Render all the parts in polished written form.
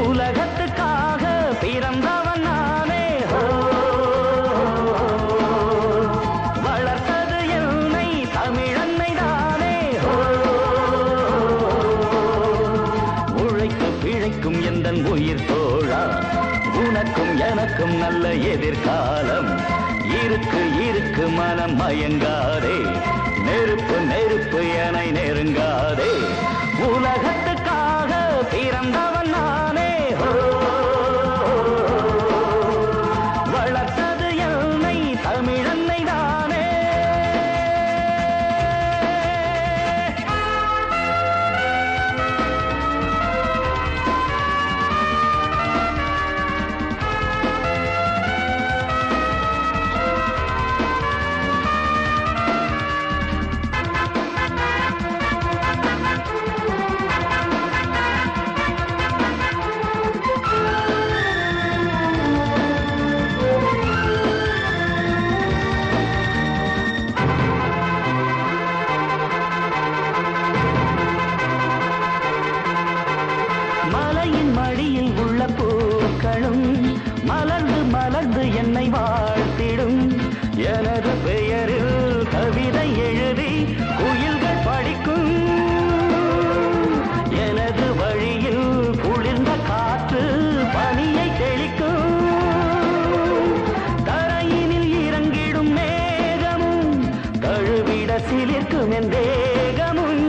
உலகத்துக்காக பிறந்தவன் நானே. வளர்த்தது என்னை தமிழன்னை தானே. உழைத்து பிழைக்கும் எந்தன் உயிர் தோழா, உனக்கும் எனக்கும் நல்ல எதிர்காலம் இருக்கு இருக்கு. மனம் மயங்காதே, நெருப்பு நெருப்பு என நெருங்காதே. உலகத்துக்காக பிறந்தவன் நானே. வளர்த்தது என்னை தமிழன்னை தானே. மலையின் மடியில் உள்ள பூக்களும் மலர்ந்து மலர்ந்து என்னை வாழ்த்திடும். எனது பெயரில் கவிதை எழுதி குயில்கள் படிக்கும். எனது வழியில் குளிர்ந்த காற்று பனியை தெளிக்கும். தரையினில் இறங்கிடும் மேகமும் தழுவிட சிலிர்க்கும் என் தேகமும்.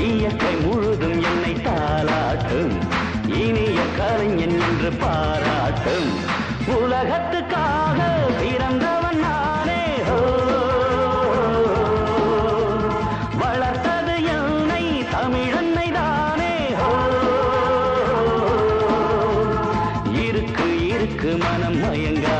இயற்கை முழுதும் என்னை தாளாட்டும், இனிய கலைஞன் என்று பாராட்டும். உலகத்துக்காக பிறந்தவன் நானே. வளர்த்தது என்னை தமிழன்னை தானே. இருக்கு இருக்கு மனம் மயங்கா